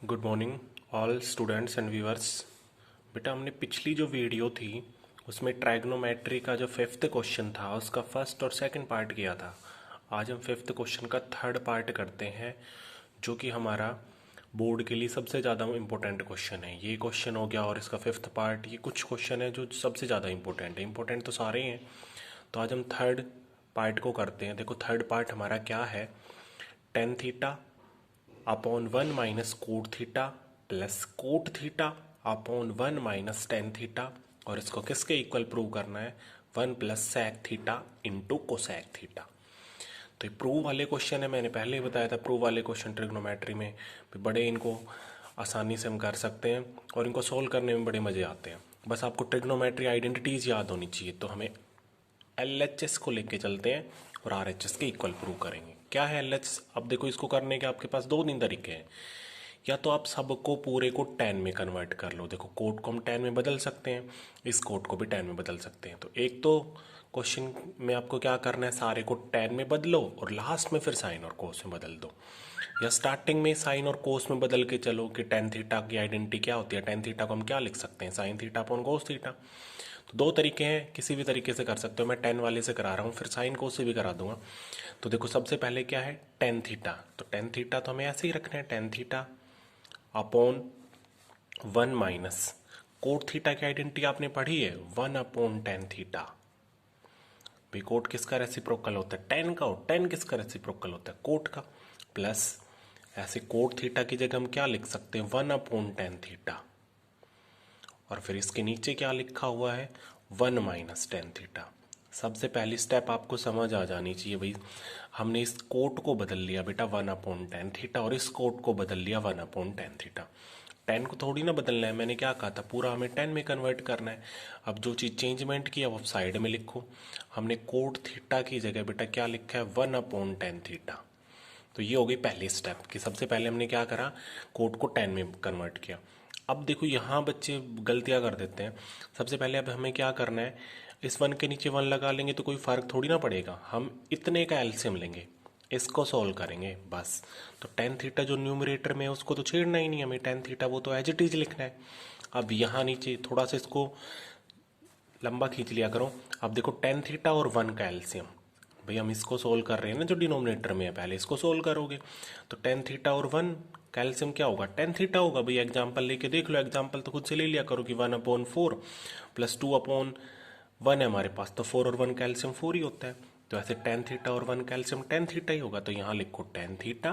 Good morning all students and viewers. बेटा हमने पिछली जो वीडियो थी उसमें ट्राइग्नोमेट्री का जो फिफ्थ क्वेश्चन था उसका फर्स्ट और सेकंड पार्ट किया था। आज हम फिफ्थ क्वेश्चन का थर्ड पार्ट करते हैं जो कि हमारा बोर्ड के लिए सबसे ज़्यादा इम्पोर्टेंट क्वेश्चन है। ये क्वेश्चन हो गया और इसका फिफ्थ पार्ट, ये कुछ क्वेश्चन है जो सबसे ज़्यादा इम्पोर्टेंट है। इम्पोर्टेंट तो सारे हैं, तो आज हम थर्ड पार्ट को करते हैं। देखो थर्ड पार्ट हमारा क्या है, tan theta upon one minus cot theta plus cot theta upon one minus tan theta, और इसको किसके इक्वल प्रूव करना है, one plus sec theta into cosec theta. तो ये प्रूव वाले क्वेश्चन है, मैंने पहले ही बताया था प्रूव वाले क्वेश्चन ट्रिग्नोमेट्री में भी बड़े इनको आसानी से हम कर सकते हैं और इनको सोल्व करने में बड़े मज़े आते हैं। बस आपको ट्रिग्नोमेट्री आइडेंटिटीज़ याद होनी चाहिए। तो हमें LHS को लेके चलते हैं और RHS के इक्वल प्रूव करेंगे। क्या है LHS? अब देखो इसको करने के आपके पास दो तीन तरीके हैं। या तो आप सबको पूरे को 10 में कन्वर्ट कर लो। देखो कोड को हम 10 में बदल सकते हैं, इस कोड को भी 10 में बदल सकते हैं। तो एक तो क्वेश्चन में आपको क्या करना है, सारे को 10 में बदलो और लास्ट में फिर साइन और कोस में बदल दो। या स्टार्टिंग में साइन और कोस में बदल के चलो कि टेन थीटा की आइडेंटिटी क्या होती है, टेन थीटा को हम क्या लिख सकते हैं, sine theta upon cos theta. तो दो तरीके हैं, किसी भी तरीके से कर सकते हो। मैं 10 वाले से करा रहा हूँ, फिर साइन कोस से भी करा दूंगा। तो देखो सबसे पहले क्या है, टेन थीटा। तो टेन थीटा तो हमें ऐसे ही रखना है, tan theta upon one minus cot theta की आइडेंटिटी आपने पढ़ी है, वन अपॉन टेन थीटा। भाई कोट किसका रेसिप्रोकल होता है, टेन का। और टेन किसका रेसिप्रोकल होता है, कोट का। प्लस ऐसे कोट थीटा की जगह हम क्या लिख सकते हैं, वन अपॉन टेन थीटा। और फिर इसके नीचे क्या लिखा हुआ है, वन माइनस टेन थीटा। सबसे पहली स्टेप आपको समझ आ जानी चाहिए भाई, हमने इस कोट को बदल लिया बेटा वन अपॉन टेन थीटा, और इस कोट को बदल लिया one upon tan theta. Ten को थोड़ी ना बदलना है, मैंने क्या कहा था, पूरा हमें टेन में कन्वर्ट करना है। अब जो चीज़ चेंजमेंट की अब आप साइड में लिखो। हमने कोट थीटा की जगह बेटा क्या लिखा है, वन अपॉन टेन थीटा। तो ये हो गई पहली स्टेप कि सबसे पहले हमने क्या करा, कोट को 10 में कन्वर्ट किया। अब देखो यहाँ बच्चे गलतियाँ कर देते हैं। सबसे पहले अब हमें क्या करना है, इस वन के नीचे वन लगा लेंगे तो कोई फ़र्क थोड़ी ना पड़ेगा, हम इतने का एलसीएम लेंगे, इसको सॉल्व करेंगे बस। तो टेन थीटा जो न्यूमरेटर में है उसको तो छेड़ना ही नहीं हमें, टेन थीटा वो तो एज इट इज लिखना है। अब यहाँ नीचे थोड़ा सा इसको लंबा खींच लिया करो। अब देखो टेन थीटा और वन का एलसीएम, भाई हम इसको सोल्व कर रहे हैं ना जो डिनोमिनेटर में है, पहले इसको सोल्व करोगे। तो टेन थीटा और वन कैल्शियम क्या होगा, टेन थीटा होगा। भाई एग्जाम्पल लेके देख लो, एग्जाम्पल तो खुद से ले लिया करो कि one upon four plus two upon one है हमारे पास, तो फोर और वन कैल्शियम फोर ही होता है। तो ऐसे टेन थीटा और वन कैल्शियम टेन थीटा ही होगा। तो यहाँ लिखो टेन थीटा,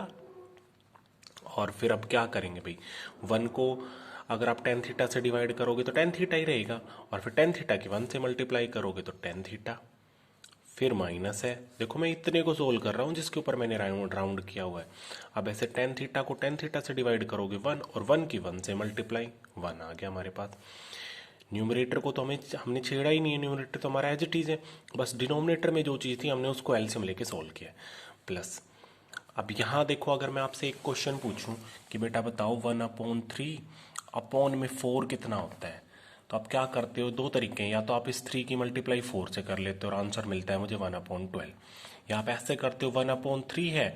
और फिर अब क्या करेंगे भाई, वन को अगर आप टेन थीटा से डिवाइड करोगे तो टेन थीटा ही रहेगा, और फिर टेन थीटा की वन से मल्टीप्लाई करोगे तो टेन थीटा, फिर माइनस है। देखो मैं इतने को सोल्व कर रहा हूँ जिसके ऊपर मैंने राउंड किया हुआ है। अब ऐसे टेन थीटा को टेन थीटा से डिवाइड करोगे वन, और वन की वन से मल्टीप्लाई, वन आ गया हमारे पास। न्यूमरेटर को तो हमने छेड़ा ही नहीं है, न्यूमरेटर तो हमारा एज इट इज है। बस डिनोमिनेटर में जो चीज़ थी हमने उसको एलसीएम लेके सोल्व किया। प्लस अब यहाँ देखो, अगर मैं आपसे एक क्वेश्चन पूछूं कि बेटा बताओ वन अपॉन थ्री अपॉन में फोर कितना होता है, तो आप क्या करते हो, दो तरीके हैं। या तो आप इस थ्री की मल्टीप्लाई फोर से कर लेते हो और आंसर मिलता है मुझे वन अपॉन ट्वेल्व, या आप ऐसे करते हो वन अपॉन थ्री है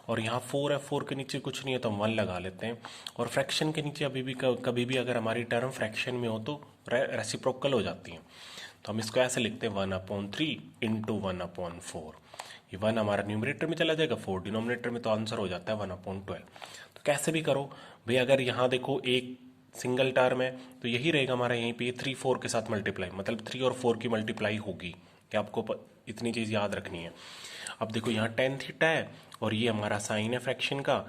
और यहाँ फोर है, फोर के नीचे कुछ नहीं है तो हम वन लगा लेते हैं। और फ्रैक्शन के नीचे अभी भी कभी भी अगर हमारी टर्म फ्रैक्शन में हो तो रेसिप्रोकल हो जाती है। तो हम इसको ऐसे लिखते हैं one upon three into one upon four. ये वन हमारा न्यूमरेटर में चला जाएगा, फोर डिनोमिनेटर में, तो आंसर हो जाता है वन अपॉन ट्वेल्व। तो कैसे भी करो भाई, अगर यहाँ देखो एक सिंगल टर्म है तो यही रहेगा हमारा, यहीं पे थ्री फोर के साथ मल्टीप्लाई, मतलब थ्री और फोर की मल्टीप्लाई होगी। कि आपको इतनी चीज़ याद रखनी है। अब देखो यहाँ टेन थीटा है और ये हमारा साइन है फ्रैक्शन का,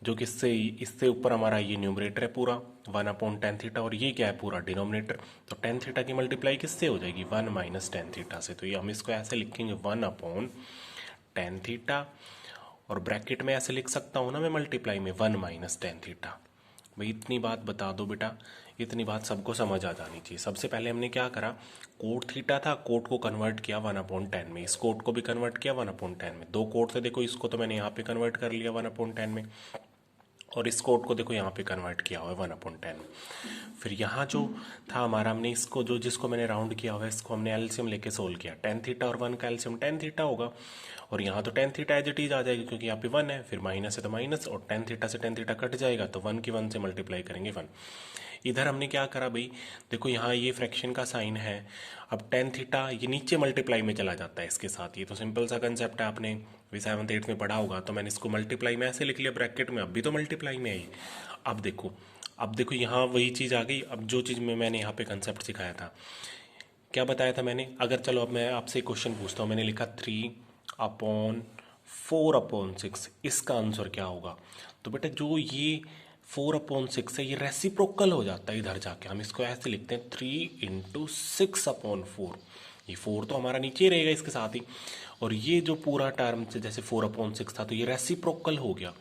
जो कि इससे इससे ऊपर हमारा ये न्यूमरेटर है पूरा वन अपॉन टेन थीटा, और ये क्या है पूरा डिनोमिनेटर। तो टेन थीटा की मल्टीप्लाई किससे हो जाएगी, वन माइनस टेन थीटा से। तो ये हम इसको ऐसे लिखेंगे वन अपॉन टेन थीटा, और ब्रैकेट में ऐसे लिख सकता हूँ ना मैं मल्टीप्लाई में, वन माइनस टेन थीटा। भाई इतनी बात बता दो बेटा, इतनी बात सबको समझ आ जानी चाहिए। सबसे पहले हमने क्या करा, कोट थीटा था, कोट को कन्वर्ट किया वन अपॉन टेन में, इस कोट को भी कन्वर्ट किया वन अपॉन टेन में। दो कोट थे देखो, इसको तो मैंने यहाँ पे कन्वर्ट कर लिया वन अपॉन टेन में, और इस कोड को देखो यहाँ पे कन्वर्ट किया हुआ है 1/10। फिर यहाँ जो था हमारा, हमने इसको जो जिसको मैंने राउंड किया हुआ है इसको हमने एलसीएम लेके सोल्व किया। टेन थीटा और 1 का एलसीएम टेन थीटा होगा, और यहाँ तो ten theta as it is आ जाएगी क्योंकि यहाँ पे 1 है, फिर माइनस है तो माइनस, और टेन थीटा से टेन थीटा कट जाएगा तो 1 की 1 से मल्टीप्लाई करेंगे 1। इधर हमने क्या करा भाई, देखो यहाँ ये फ्रैक्शन का साइन है, अब टेन थीटा ये नीचे मल्टीप्लाई में चला जाता है इसके साथ। ये तो सिंपल सा कंसेप्ट है, आपने भी 7th 8th में पढ़ा होगा। तो मैंने इसको मल्टीप्लाई में ऐसे लिख लिया ब्रैकेट में, अब भी तो मल्टीप्लाई में है ये। अब देखो यहाँ वही चीज़ आ गई। अब जो चीज़ में मैंने यहाँ पे कंसेप्ट सिखाया था, क्या बताया था मैंने, अगर चलो अब मैं आपसे क्वेश्चन पूछता हूँ, मैंने लिखा 3/4/6, इसका आंसर क्या होगा। तो बेटा जो ये 4/6 है ये रेसिप्रोकल हो जाता है इधर जाके, हम इसको ऐसे लिखते हैं 3 × 6/4। ये 4 तो हमारा नीचे ही रहेगा इसके साथ ही, और ये जो पूरा टर्म जैसे 4/6 था तो ये रेसिप्रोकल हो गया।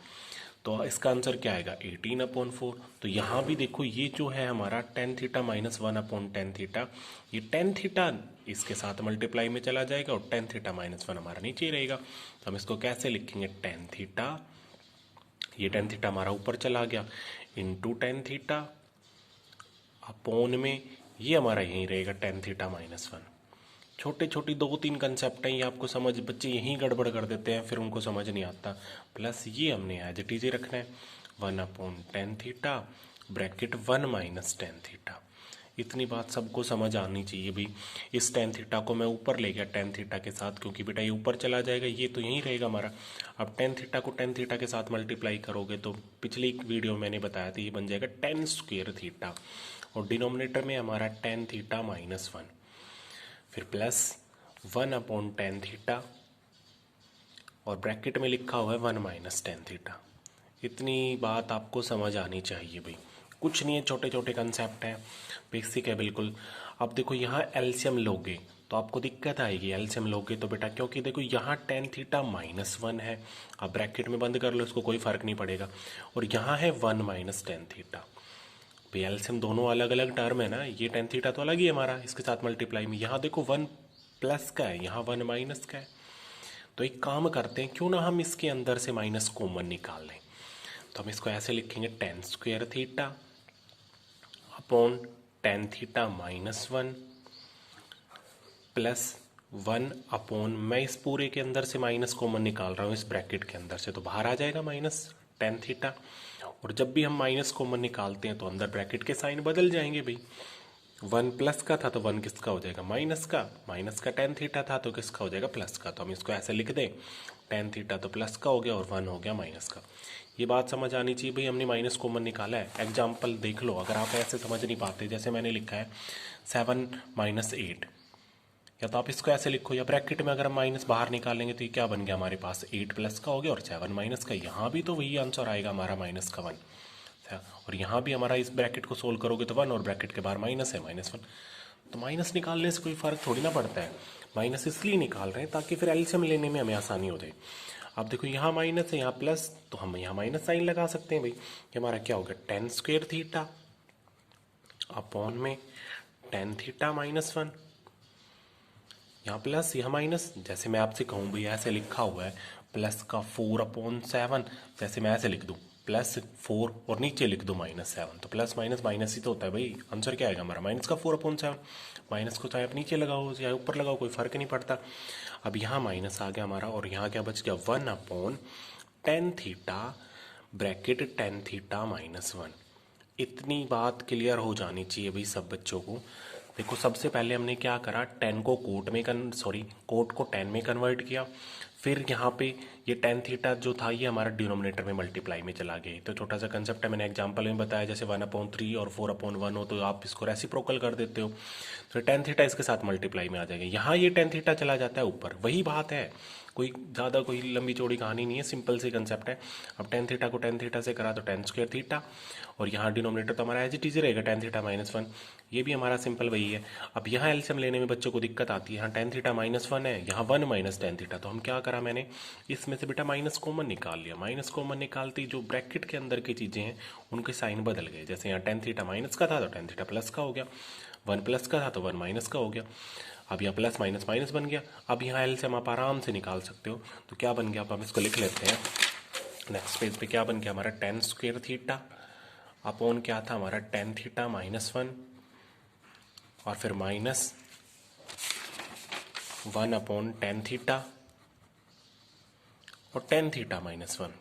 तो इसका आंसर क्या आएगा 18/4। तो यहाँ भी देखो ये जो है हमारा टेन थीटा माइनस 1/10 थीटा, ये टेन थीटा इसके साथ मल्टीप्लाई में चला जाएगा और टेन थीटा माइनस 1 हमारा नीचे ही रहेगा। तो हम इसको कैसे लिखेंगे, टेन थीटा, ये टेन थीटा हमारा ऊपर चला गया, इंटू टेन थीटा अपॉन में ये हमारा यहीं रहेगा टेन थीटा माइनस 1। छोटे छोटी 2-3 कंसेप्ट हैं, ये आपको समझ, बच्चे यहीं गड़बड़ कर देते हैं, फिर उनको समझ नहीं आता। प्लस ये हमने एज इट इज ही रखना है 1/10 theta bracket 1 minus tan theta. इतनी बात सबको समझ आनी चाहिए भाई। इस टेन थीटा को मैं ऊपर ले गया टेन थीटा के साथ, क्योंकि बेटा ये ऊपर चला जाएगा, ये तो यहीं रहेगा हमारा। अब टेन थीटा को टेन थीटा के साथ मल्टीप्लाई करोगे तो पिछली वीडियो में मैंने बताया था ये बन जाएगा टेन स्क्वेयर थीटा, और डिनोमिनेटर में हमारा टेन थीटा माइनस 1, फिर प्लस 1/10 थीटा, और ब्रैकेट में लिखा हुआ है 1 माइनस टेन थीटा। इतनी बात आपको समझ आनी चाहिए भाई, कुछ नहीं है, छोटे छोटे कंसेप्ट हैं, बेसिक है बिल्कुल। अब देखो यहाँ एलसीएम लोगे तो आपको दिक्कत आएगी, एलसीएम लोगे तो बेटा, क्योंकि देखो यहाँ टेन थीटा माइनस 1 है, अब ब्रैकेट में बंद कर लो, इसको कोई फर्क नहीं पड़ेगा, और यहाँ है 1 माइनस टेन थीटा। भाई एलसीएम दोनों अलग अलग टर्म है ना, ये टेन थीटा तो अलग ही है हमारा, इसके साथ मल्टीप्लाई में यहाँ देखो 1 प्लस का है, यहाँ 1 माइनस का है। तो एक काम करते हैं, क्यों ना हम इसके अंदर से माइनस कॉमन निकाल लें। तो हम इसको ऐसे लिखेंगे ten square theta upon ten theta minus 1 plus 1/, मैं इस पूरे के अंदर से माइनस कॉमन निकाल रहा हूँ इस ब्रैकेट के अंदर से, तो बाहर आ जाएगा माइनस टेन थीटा। और जब भी हम माइनस कॉमन निकालते हैं तो अंदर ब्रैकेट के साइन बदल जाएंगे भाई। 1 प्लस का था तो 1 किसका हो जाएगा, माइनस का टेन थीटा था तो किसका हो जाएगा, प्लस का। तो हम इसको ऐसे लिख दें, टेन थीटा तो प्लस का हो गया और 1 हो गया माइनस का। ये बात समझ आनी चाहिए भाई, हमने माइनस कॉमन निकाला है। एग्जाम्पल देख लो, अगर आप ऐसे समझ नहीं पाते, जैसे मैंने लिखा है 7 माइनस 8, या तो आप इसको ऐसे लिखो, या ब्रैकेट में अगर हम माइनस बाहर निकालेंगे तो ये क्या बन गया हमारे पास, 8 प्लस का हो गया और 7 माइनस का। यहाँ भी तो वही आंसर आएगा हमारा, माइनस का 1। और यहाँ भी हमारा इस ब्रैकेट को सोल्व करोगे तो 1, और ब्रैकेट के बाहर माइनस है, माइनस 1। तो माइनस निकालने से कोई फ़र्क थोड़ी ना पड़ता है, माइनस इसलिए निकाल रहे हैं ताकि फिर एलसीएम लेने में हमें आसानी हो जाए। अब देखो यहाँ माइनस है, यहाँ प्लस, तो हम यहाँ माइनस साइन लगा सकते हैं भाई। ये हमारा क्या होगा, टेन स्क्वेयर थीटा अपॉन में टेन थीटा माइनस 1, यहाँ प्लस यहाँ माइनस। जैसे मैं आपसे कहूँ भैया ऐसे लिखा हुआ है प्लस का 4/7, जैसे मैं ऐसे लिख दूँ +4 और नीचे लिख दो -7, तो प्लस माइनस माइनस ही तो होता है भाई। आंसर क्या आएगा हमारा, माइनस का 4/7। माइनस को चाहे आप नीचे लगाओ चाहे ऊपर लगाओ, कोई फर्क नहीं पड़ता। अब यहाँ माइनस आ गया हमारा, और यहाँ क्या बच गया 1/10 theta bracket tan theta minus 1। इतनी बात क्लियर हो जानी चाहिए भाई सब बच्चों को। देखो सबसे पहले हमने क्या करा, कोट को 10 में कन्वर्ट किया, फिर यहाँ पे ये टेन थीटा जो था ये हमारा डिनोमिनेटर में मल्टीप्लाई में चला गया। तो छोटा सा कंसेप्ट है, मैंने एग्जांपल में बताया, जैसे 1/3 और 4/1 हो तो आप इसको रेसिप्रोकल कर देते हो, तो टेन थीटा इसके साथ मल्टीप्लाई में आ जाएगा। यहाँ ये टेन थीटा चला जाता है ऊपर, वही बात है, कोई ज़्यादा कोई लंबी चौड़ी कहानी नहीं है, सिंपल सी कंसेप्ट है। अब टेन थीटा को टेन थीटा से करा तो टेन स्क्वायर थीटा, और यहाँ डिनोमिनेटर तो हमारा एज इट इज रहेगा टेन थीटा माइनस 1, ये भी हमारा सिंपल वही है। अब यहाँ एलसीएम लेने में बच्चों को दिक्कत आती है, यहाँ टेन थीटा माइनस 1 है, यहाँ 1 माइनस टेन थीटा, तो हम क्या करा, मैंने इसमें से बेटा माइनस कॉमन निकाल लिया। माइनस कॉमन निकालते ही जो ब्रैकेट के अंदर की चीज़ें हैं उनके साइन बदल गए। जैसे यहाँ टेन थीटा माइनस का था तो टेन थीटा प्लस का हो गया, 1 प्लस का था तो 1 माइनस का हो गया। अब यहाँ प्लस माइनस माइनस बन गया। अब यहाँ एलसीएम आप आराम से निकाल सकते हो, तो क्या बन गया, अब हम इसको लिख लेते हैं नेक्स्ट पेज पे क्या बन गया हमारा टेन स्क्वेयर थीटा अपॉन क्या था हमारा टेन थीटा माइनस वन और फिर minus one upon ten theta और टेन थीटा माइनस वन।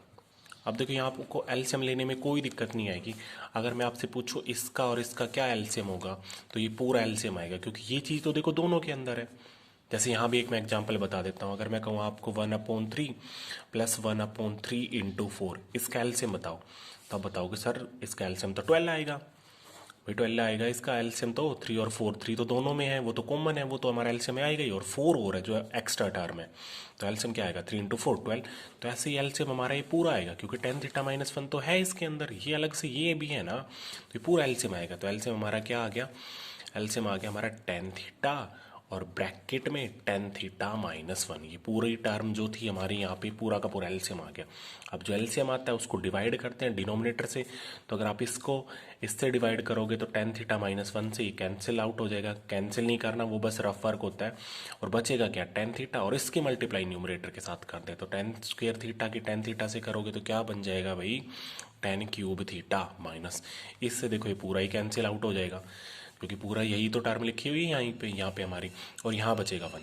अब देखो यहाँ आपको एलसीएम लेने में कोई दिक्कत नहीं आएगी। अगर मैं आपसे पूछूं इसका और इसका क्या एलसीएम होगा तो ये पूरा एलसीएम आएगा, क्योंकि ये चीज़ तो देखो दोनों के अंदर है। जैसे यहाँ भी एक मैं एग्जांपल बता देता हूँ। अगर मैं कहूँ आपको one upon three plus one upon three into four, इसका एलसीएम बताओ, तब बताओगे सर इसका एलसीएम तो 12 आएगा। भाई 12 आएगा, इसका एलसीएम तो थ्री और फोर, थ्री तो दोनों में है, वो तो कॉमन है, वो तो हमारा एलसीएम में आएगा ही, और फोर हो रहा है जो एक्स्ट्रा टर्म है, तो एलसीएम क्या आएगा 3 इंटू फोर 12। तो ऐसे ही एलसीएम हमारा ये पूरा आएगा, क्योंकि टेन थीटा माइनस वन तो है इसके अंदर, ये अलग से ये भी है ना, तो ये पूरा एलसीएम आएगा। तो एलसीएम हमारा क्या आ गया, एलसीएम आ गया हमारा टेन थीटा और ब्रैकेट में टेन थीटा माइनस वन। ये पूरी टर्म जो थी हमारी यहाँ पे पूरा का पूरा एलसीएम आ गया। अब जो एलसीएम आता है उसको डिवाइड करते हैं डिनोमिनेटर से। तो अगर आप इसको इससे डिवाइड करोगे तो टेन थीटा माइनस वन से ये कैंसिल आउट हो जाएगा। कैंसिल नहीं करना, वो बस रफ वर्क होता है। और बचेगा क्या, टेन थीटा, और इसकी मल्टीप्लाई न्यूमरेटर के साथ करते हैं। तो टेन स्क्वेयर थीटा की टेन थीटा से करोगे तो क्या बन जाएगा भाई, टेन क्यूब थीटा माइनस, इससे देखो ये पूरा ही कैंसिल आउट हो जाएगा, क्योंकि पूरा यही तो टर्म लिखी हुई है यहाँ पे हमारी, और यहाँ बचेगा वन।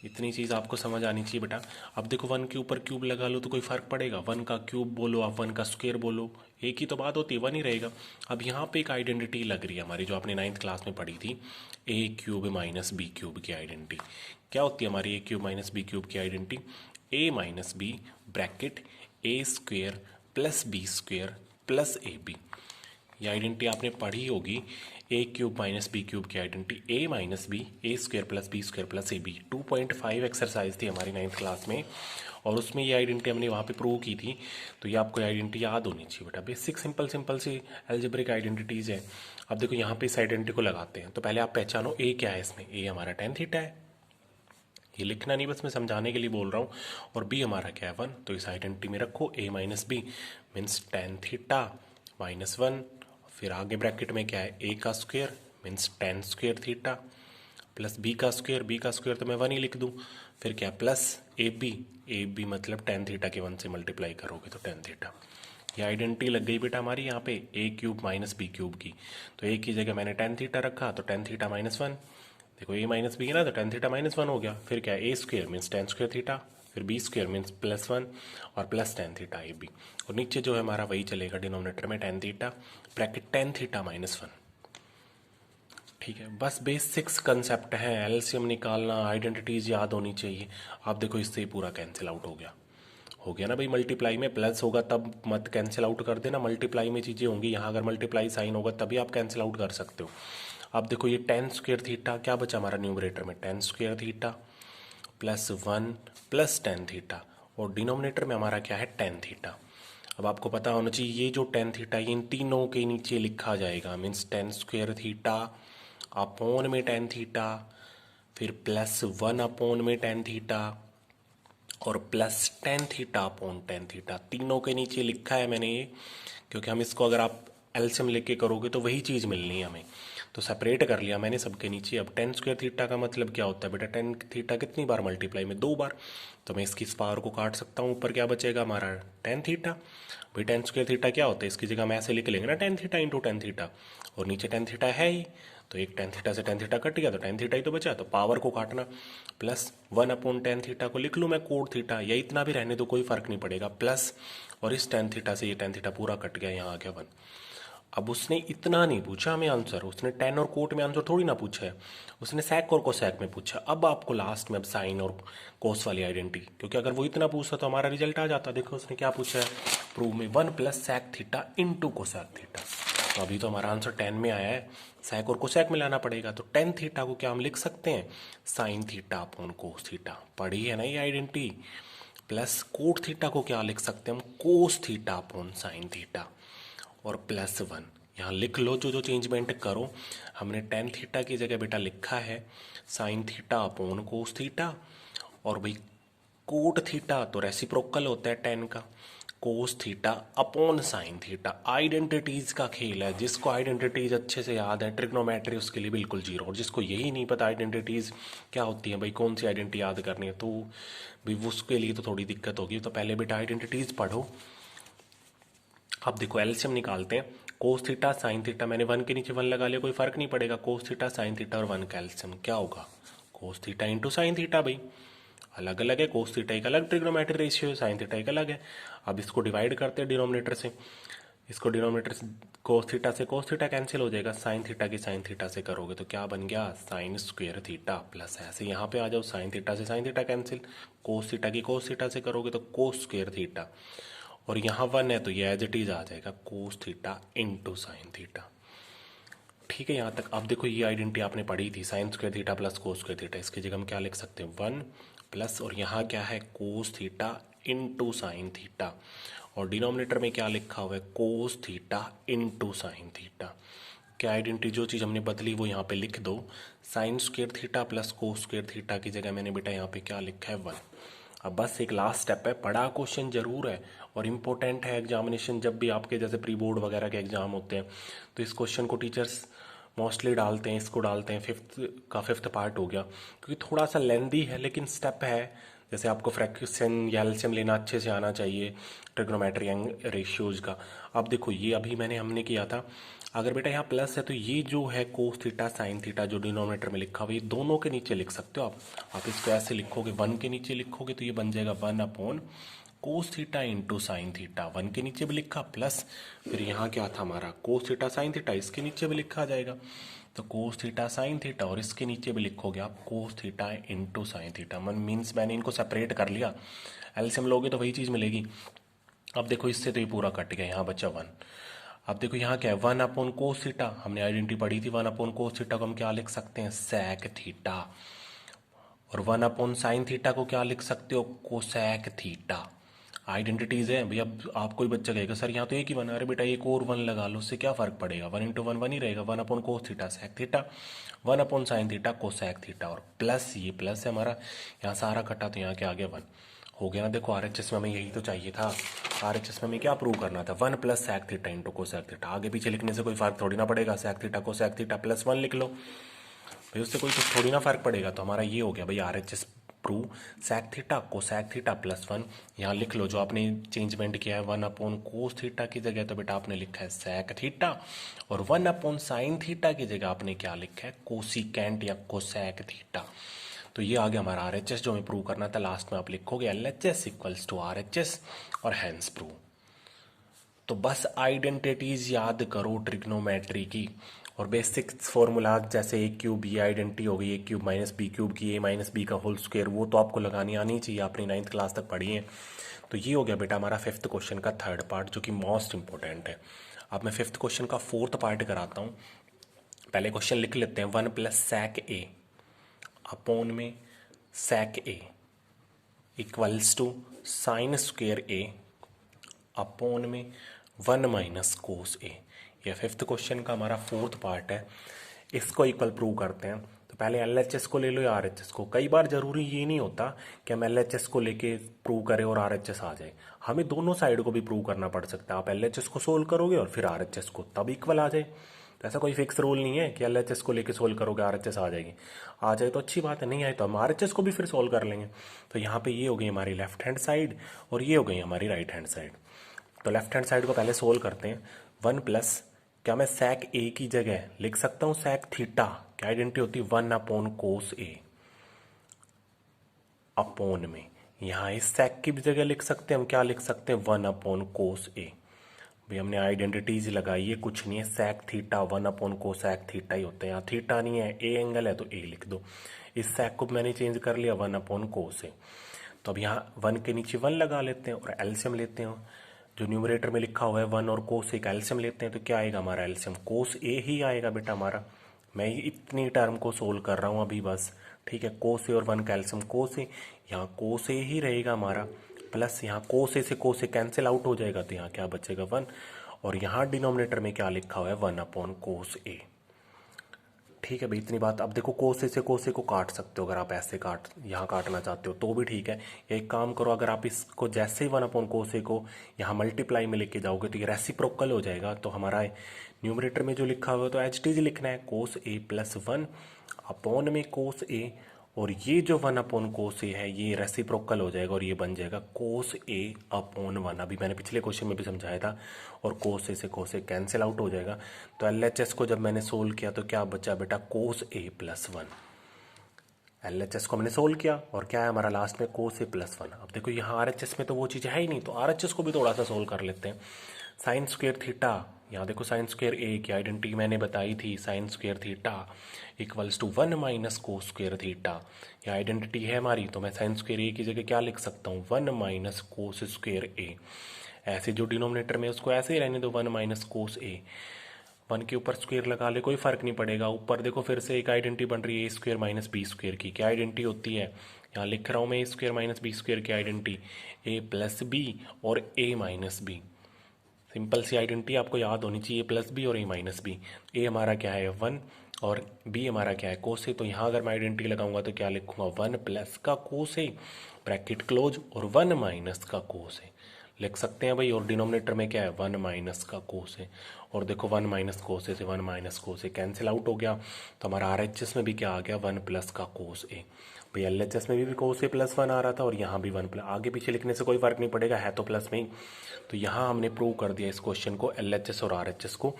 इतनी चीज़ आपको समझ आनी चाहिए बेटा। अब देखो वन के ऊपर क्यूब लगा लो तो कोई फर्क पड़ेगा, वन का क्यूब बोलो आप वन का स्क्वायर बोलो, एक ही तो बात होती है, वन ही रहेगा। अब यहाँ पे एक आइडेंटिटी लग रही है हमारी, जो आपने नाइन्थ क्लास में पढ़ी थी, A cube minus B cube की आइडेंटिटी। क्या होती है हमारी A cube minus B cube की identity, A minus B bracket A square plus B square plus A B. ये आइडेंटिटी आपने पढ़ी होगी, A cube minus B cube की identity, A minus B A square plus B square plus A B. 2.5 exercise थी हमारी ninth class में, और उसमें ये आइडेंटिटी हमने वहाँ पे प्रूव की थी। तो ये आपको आइडेंटिटी याद होनी चाहिए बेटा। बेसिक सिंपल सिंपल सी एल्जेब्रिक आइडेंटिटीज़ है। अब देखो यहाँ पे इस आइडेंटिटी को लगाते हैं। तो पहले आप पहचानो ए क्या है इसमें, ए हमारा टेन थीटा है, ये लिखना नहीं, बस मैं समझाने के लिए बोल रहा हूँ। और बी हमारा क्या है वन, तो इस आइडेंटिटी में रखो A minus B means tan theta minus one. फिर आगे ब्रैकेट में क्या है, ए का square means tan square theta plus B का स्क्वेयर तो मैं वन ही लिख दूँ। फिर क्या प्लस ए बी मतलब टेन थीटा के वन से मल्टीप्लाई करोगे तो टेन थीटा। ये आइडेंटिटी लग गई बेटा हमारी यहाँ पे ए क्यूब माइनस बी क्यूब की। तो ए की जगह मैंने टेन थीटा रखा, तो टेन थीटा माइनस वन, देखो ए माइनस बी है ना, तो टेन थीटा माइनस वन हो गया। फिर क्या A square means tan square theta, फिर B square means plus one और plus tan theta A B. और नीचे जो है हमारा वही चलेगा डिनोमिनेटर में tan theta bracket tan theta minus one. ठीक है, बस बेसिक्स कंसेप्ट है, एलसीएम निकालना, आइडेंटिटीज याद होनी चाहिए। आप देखो इससे ही पूरा कैंसिल आउट हो गया ना भाई। मल्टीप्लाई में प्लस होगा तब मत कैंसिल आउट कर देना, मल्टीप्लाई में चीज़ें होंगी, यहाँ अगर मल्टीप्लाई साइन होगा तभी आप कैंसिल आउट कर सकते हो। अब देखो ये टेन स्क्वेयर थीटा क्या बचा हमारा न्यूमरेटर में, ten square theta plus one plus tan theta, और डिनोमिनेटर में हमारा क्या है टेन थीटा। अब आपको पता होना चाहिए ये जो टेन थीटा ये इन तीनों के नीचे लिखा जाएगा, means tan square theta upon में टेन थीटा, फिर प्लस वन अपॉन में टेन थीटा और plus tan theta upon tan theta. तीनों के नीचे लिखा है मैंने ये, क्योंकि हम इसको अगर आप एलसीएम लेके करोगे तो वही चीज़ मिलनी है हमें, तो सेपरेट कर लिया मैंने सबके नीचे। अब टेन स्क्वायर थीटा का मतलब क्या होता है बेटा, टेन थीटा कितनी बार मल्टीप्लाई में, दो बार, तो मैं इसकी इस पावर को काट सकता हूँ। ऊपर क्या बचेगा हमारा टेन थीटा, भाई टेन स्क्वायर थीटा क्या होता है, इसकी जगह मैं ऐसे लिख लेंगे ना tan theta into ten theta, और नीचे टेन थीटा है ही, तो एक टेन थीटा से टेन थीटा कट गया तो टेन थीटा ही तो बचा, तो पावर को काटना, plus one upon tan theta को लिख लूँ मैं कोड थीटा, या इतना भी रहने दो कोई फर्क नहीं पड़ेगा, प्लस और इस टेन थीटा से ये टेन थीटा पूरा कट गया, यहाँ आ गया वन। अब उसने इतना नहीं पूछा हमें आंसर, उसने टेन और कोट में आंसर थोड़ी ना पूछा है, उसने सेक और कोसेक में पूछा। अब आपको लास्ट में अब साइन और कोस वाली आइडेंटिटी, क्योंकि अगर वो इतना पूछता तो हमारा रिजल्ट आ जाता। देखो उसने क्या पूछा है, प्रूव में one plus sec theta into cosec theta. तो अभी तो हमारा आंसर टेन में आया है, सेक और कोसेक में लाना पड़ेगा। तो टेन थीटा को क्या हम लिख सकते हैं, sine theta upon cos theta, पढ़ी है ना ये आइडेंटिटी। प्लस कोट थीटा को क्या लिख सकते हैं हम, cos theta upon sine theta, और प्लस वन। यहाँ लिख लो जो जो चेंजमेंट करो। हमने टेन थीटा की जगह बेटा लिखा है sine theta upon cos theta, और भाई कोट थीटा तो रेसिप्रोकल होता है टेन का, cos theta upon sine theta. Identities का खेल है, जिसको आइडेंटिटीज अच्छे से याद है ट्रिग्नोमेट्री उसके लिए बिल्कुल जीरो, और जिसको यही नहीं पता आइडेंटिटीज क्या होती है भाई, कौन सी आइडेंटिटी याद करनी है, तो भाई उसके लिए तो थोड़ी दिक्कत होगी। तो पहले बेटा आइडेंटिटीज पढ़ो। अब देखो एलसीएम निकालते हैं। कोस थीटा साइन थीटा, मैंने वन के नीचे वन लगा लिया, कोई फर्क नहीं पड़ेगा। कोस थीटा साइन थीटा और वन का एलसीएम क्या होगा, cos theta into sine theta. भाई अलग अलग है, कोस थीटा एक अलग ट्रिग्नोमेट्री रेशियो है, साइन थीटा एक अलग है। अब इसको डिवाइड करते हैं डिनोमिनेटर से, इसको डिनोमिनेटर से कोस थीटा कैंसिल हो जाएगा, साइन थीटा की साइन थीटा से करोगे तो क्या बन गया, साइन स्क्वेयर थीटा प्लस ऐसे यहाँ पे आ जाओ, साइन थीटा से sine theta cancel, cos theta की कोस थीटा से करोगे तो कोस स्क्वेयर थीटा, और यहाँ वन है तो ये एज इट इज आ जाएगा cos theta into sine theta. ठीक है यहाँ तक। अब देखो ये आइडेंटिटी आपने पढ़ी थी, sine square theta plus cos square theta, इसकी जगह हम क्या लिख सकते हैं, वन प्लस, और यहाँ क्या है cos theta into sine theta, और डिनोमिनेटर में क्या लिखा हुआ है, cos theta into sine theta. क्या आइडेंटिटी जो चीज़ हमने बदली वो यहाँ पे लिख दो, sine square theta plus cos square theta की जगह मैंने बेटा यहाँ पे क्या लिखा है, वन। अब बस एक लास्ट स्टेप है, बड़ा क्वेश्चन जरूर है और इम्पोर्टेंट है एग्जामिनेशन, जब भी आपके जैसे प्री बोर्ड वगैरह के एग्जाम होते हैं तो इस क्वेश्चन को टीचर्स मोस्टली डालते हैं, इसको डालते हैं। फिफ्थ पार्ट हो गया, क्योंकि थोड़ा सा लेंदी है लेकिन स्टेप है। जैसे आपको फ्रैक्शन या एलसीएम लेना अच्छे से आना चाहिए, ट्रिग्नोमेट्री रेशियोज का। अब देखो ये अभी हमने किया था, अगर बेटा यहाँ प्लस है तो ये जो है कोस थीटा साइन थीटा जो डिनोमिनेटर में लिखा हुआ है, ये दोनों के नीचे लिख सकते हो आप इसको ऐसे लिखोगे, वन के नीचे लिखोगे तो ये बन जाएगा one upon cos theta into sine theta, one के नीचे भी लिखा प्लस, फिर यहाँ क्या था हमारा कोस थीटा साइन थीटा, इसके नीचे भी लिखा जाएगा तो कोस थीटा साइन थीटा, और इसके नीचे भी लिखोगे आप cos theta into sine theta. Means मैंने इनको सेपरेट कर लिया, एलसीएम लोगे तो वही चीज़ मिलेगी। अब देखो इससे तो ये पूरा कट गया, यहाँ बचा वन। अब देखो यहाँ क्या है, वन अपॉन कोस थीटा, हमने आइडेंटिटी पढ़ी थी, वन अपॉन कोस थीटा को हम क्या लिख सकते हैं, सेक थीटा, और वन अपॉन साइन थीटा को क्या लिख सकते हो, कोसेक थीटा। आइडेंटिटीज है भैया। अब आपको ही बच्चा कहेगा सर यहाँ तो एक ही वन, अरे बेटा एक और वन लगा लो, उससे क्या फर्क पड़ेगा, वन इंटू वन वन ही रहेगा, one upon cos theta sec theta, one upon sine theta cosec theta, और प्लस ये प्लस है हमारा, यहाँ सारा कटा तो यहाँ क्या आ गया वन हो गया ना। देखो आरएचएस में हमें यही तो चाहिए था, आरएचएस में हमें क्या प्रूव करना था, one plus sec theta into cosec theta. आगे पीछे लिखने से कोई फर्क थोड़ी ना पड़ेगा, sec theta cosec theta plus one लिख लो भाई, उससे कोई कुछ थोड़ी ना फर्क पड़ेगा। तो हमारा ये हो गया भाई RHS prove, sec theta cosec theta plus one. यहाँ लिख लो जो आपने चेंजमेंट किया है, वन अपॉन कोस थीटा की जगह तो बेटा आपने लिखा है सेक थीटा, और वन अपॉन साइन थीटा की जगह आपने क्या लिखा है, कोसिकेंट या कोसेक थीटा। तो ये आ गया हमारा आरएचएस जो हमें प्रूव करना था। लास्ट में आप लिखोगे एलएचएस इक्वल्स टू आरएचएस और हैंस प्रूव। तो बस आइडेंटिटीज याद करो ट्रिग्नोमेट्री की, और बेसिक फॉर्मूला जैसे ए क्यूब, ये आइडेंटिटी हो गई ए क्यूब माइनस बी क्यूब की, ए माइनस बी का होल स्क्वायर, वो तो आपको लगानी आनी चाहिए, आपने 9th क्लास तक पढ़ी है। तो ये हो गया बेटा हमारा फिफ्थ क्वेश्चन का थर्ड पार्ट जो कि मोस्ट इंपॉर्टेंट है। अब मैं फिफ्थ क्वेश्चन का फोर्थ पार्ट कराता हूँ। पहले क्वेश्चन लिख लेते हैं, one plus sec A upon में sec A equals to sine square A upon में वन माइनस कोस ए। यह फिफ्थ क्वेश्चन का हमारा फोर्थ पार्ट है, इसको इक्वल प्रूव करते हैं। तो पहले एलएचएस को ले लो या आरएचएस को। कई बार जरूरी ये नहीं होता कि हम एलएचएस को लेके प्रूव करें और आरएचएस आ जाए, हमें दोनों साइड को भी प्रूव करना पड़ सकता है। आप एलएचएस को सोल्व करोगे और फिर आरएचएस को, तब इक्वल आ जाए। तो ऐसा कोई फिक्स रूल नहीं है कि एलएचएस को लेके सोल्व करोगे आरएचएस आ जाएगी, आ जाए तो अच्छी बात है, नहीं आए तो हम आरएचएस को भी फिर सोल्व कर लेंगे। तो यहाँ पे ये हो गई हमारी लेफ्ट हैंड साइड और ये हो गई हमारी राइट हैंड साइड। तो लेफ्ट हैंड साइड को पहले सोल्व करते हैं। वन प्लस, क्या मैं सेक ए की जगह लिख सकता हूँ सेक थीटा, क्या आइडेंटिटी होती है, वन अपॉन कोस ए अपॉन में, यहाँ इस सेक की भी जगह लिख सकते हैं हम, क्या लिख सकते हैं, वन अपॉन कोस ए। भाई हमने आइडेंटिटीज लगाई है, कुछ नहीं है, sec theta one upon cosec theta ही होता है। यहाँ थीटा नहीं है, ए एंगल है तो ए लिख दो। इस सेक को मैंने चेंज कर लिया वन अपॉन कोस ए। तो अब यहाँ वन के नीचे वन लगा लेते हैं और एलसीएम लेते हैं। जो न्यूमरेटर में लिखा हुआ है वन और कोस ए का एलसीएम लेते हैं तो क्या आएगा हमारा एलसीएम, कोस ए ही आएगा बेटा हमारा। मैं इतनी टर्म को सोल्व कर रहा हूँ अभी बस, ठीक है। कोस ए और वन का एलसीएम कोस ए, यहाँ कोस ए ही रहेगा हमारा, प्लस यहाँ कोस ए से कोस ए कैंसिल आउट हो जाएगा तो यहाँ क्या बचेगा वन, और यहाँ डिनोमिनेटर में क्या लिखा हुआ है, वन अपॉन कोस ए। ठीक है भाई, इतनी बात। अब देखो कोसे से कोसे को काट सकते हो, अगर आप ऐसे यहाँ काटना चाहते हो तो भी ठीक है। या एक काम करो, अगर आप इसको जैसे ही 1 अपॉन कोसे को यहाँ मल्टीप्लाई में लेके जाओगे तो ये रेसिप्रोकल हो जाएगा। तो हमारा न्यूमरेटर में जो लिखा हुआ है तो एच टी लिखना है, कोस ए प्लस 1 अपॉन में कोस ए, और ये जो 1 अपॉन कोस ए है ये रेसिप्रोकल हो जाएगा और ये बन जाएगा कोस ए अपॉन 1। अभी मैंने पिछले क्वेश्चन में भी समझाया था। और कोस ए से कोस ए कैंसिल आउट हो जाएगा। तो LHS को जब मैंने सोल्व किया तो क्या बचा बेटा, कोस ए प्लस 1। LHS को हमने सोल्व किया और क्या है हमारा लास्ट में, कोस ए प्लस 1। अब देखो यहाँ RHS में तो वो चीज़ है ही नहीं, तो RHS को भी थोड़ा सा सोल्व कर लेते हैं। साइन स्क्वेयर थीटा, यहाँ देखो साइन स्क्वेयर ए की आइडेंटिटी मैंने बताई थी, sine square theta equals to 1 minus cos square theta. ये आइडेंटिटी है हमारी, तो मैं साइन स्क्वेयर ए की जगह क्या लिख सकता हूँ, 1 माइनस कोस स्क्वेयर ए। ऐसे जो डिनोमिनेटर में उसको ऐसे ही रहने दो, 1 माइनस कोस ए। 1 के ऊपर स्क्वेयर लगा ले, कोई फर्क नहीं पड़ेगा। ऊपर देखो फिर से एक आइडेंटिटी बन रही है, ए स्क्वेयर माइनस बी स्क्वेयर की। क्या आइडेंटिटी होती है, यहाँ लिख रहा हूँ मैं, ए स्क्वेयर माइनस बी स्क्वेयर की आइडेंटिटी, ए प्लस बी और ए माइनस बी। सिंपल सी आइडेंटिटी आपको याद होनी चाहिए, प्लस बी और ए माइनस बी। ए हमारा क्या है 1 और बी हमारा क्या है कोस ए। तो यहाँ अगर मैं आइडेंटिटी लगाऊंगा तो क्या लिखूंगा, 1 प्लस का कोस ए ब्रैकेट क्लोज और 1 माइनस का कोस ए लिख सकते हैं भाई। और डिनोमिनेटर में क्या है, 1 माइनस का कोस ए। और देखो 1 माइनस कोस ए से 1 माइनस कोस ए कैंसिल आउट हो गया। तो हमारा RHS में भी क्या आ गया, 1 प्लस का कोस ए। भाई LHS में भी कोस ए प्लस 1 आ रहा था और यहाँ भी 1 प्लस, आगे पीछे लिखने से कोई फर्क नहीं पड़ेगा, है तो प्लस में ही। तो यहाँ हमने प्रूव कर दिया इस क्वेश्चन को, LHS और RHS को।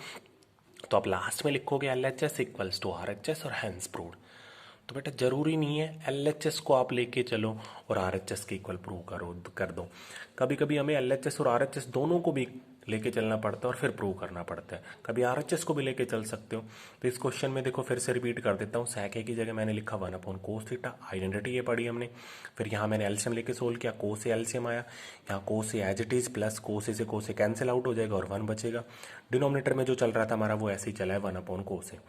तो आप लास्ट में लिखोगे LHS इक्वल्स टू RHS और हैंस प्रूव्ड। तो बेटा जरूरी नहीं है LHS को आप लेके चलो और RHS के इक्वल प्रूव कर दो। कभी कभी हमें LHS और RHS दोनों को भी लेके चलना पड़ता है और फिर प्रूव करना पड़ता है। कभी RHS को भी लेके चल सकते हो। तो इस क्वेश्चन में देखो फिर से रिपीट कर देता हूँ, sec a की जगह मैंने लिखा 1 अपॉन कोस थीटा, आइडेंटिटी ये पढ़ी हमने। फिर यहाँ मैंने एलसीएम लेके सोल्व किया, कोस ए एलसीएम आया, यहाँ cos A as it is plus cos A से कोस ए कैंसिल आउट हो जाएगा और 1 बचेगा। डिनोमिनेटर में जो चल रहा था हमारा वो ऐसे ही चला है, 1 अपॉन कोस ए।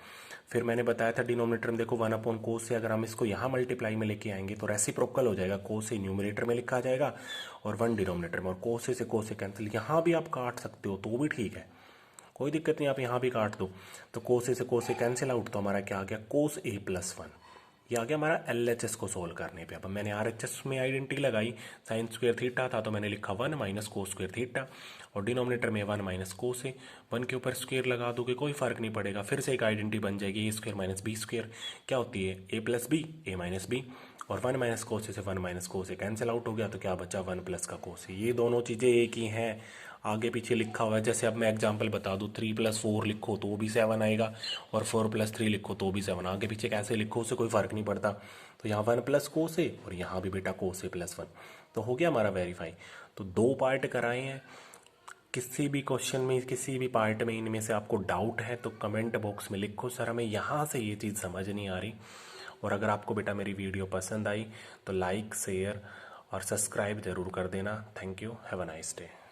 फिर मैंने बताया था डिनोमिनेटर में देखो 1 अपॉन कोस से अगर हम इसको यहाँ मल्टीप्लाई में लेके आएंगे तो रेसिप्रोकल हो जाएगा, कोस से न्यूमरेटर में लिखा जाएगा और 1 डिनोमिनेटर में, और कोस से कोस से कैंसिल। यहाँ भी आप काट सकते हो तो भी ठीक है, कोई दिक्कत नहीं, आप यहाँ भी काट दो। तो कोस से कोस से कैंसिल आउट, तो हमारा क्या आ गया, कोस ए प्लस 1। ये आ गया हमारा LHS को सोल्व करने पे। अब मैंने RHS में आइडेंटिटी लगाई, साइन स्क्वेयर थीटा था तो मैंने लिखा 1 माइनस कोस स्क्वेयर थीटा, और डिनोमिनेटर में 1 माइनस कोस ए। 1 के ऊपर स्क्वेयर लगा दोगे कोई फर्क नहीं पड़ेगा, फिर से एक आइडेंटिटी बन जाएगी, ए स्क्वेयर माइनस बी स्क्वेयर। क्या होती है, ए प्लस बी, ए माइनस बी, और 1 माइनस कोस ए से 1 माइनस कोस ए कैंसिल आउट हो गया। तो क्या बचा, 1 प्लस का कोस ए। ये दोनों चीज़ें एक ही हैं, आगे पीछे लिखा हुआ है। जैसे अब मैं एग्जांपल बता दूँ, 3 + 4 लिखो तो भी 7 आएगा, और 4 + 3 लिखो तो भी 7। आगे पीछे कैसे लिखो उससे कोई फ़र्क नहीं पड़ता। तो यहाँ 1 प्लस कोस ए और यहाँ भी बेटा कोस ए प्लस 1, तो हो गया हमारा वेरीफाई। तो 2 पार्ट कराए हैं। किसी भी क्वेश्चन में, किसी भी पार्ट में इनमें से आपको डाउट है तो कमेंट बॉक्स में लिखो, सर हमें यहाँ से ये चीज़ समझ नहीं आ रही। और अगर आपको बेटा मेरी वीडियो पसंद आई तो लाइक, शेयर और सब्सक्राइब ज़रूर कर देना। Thank you, have a nice day.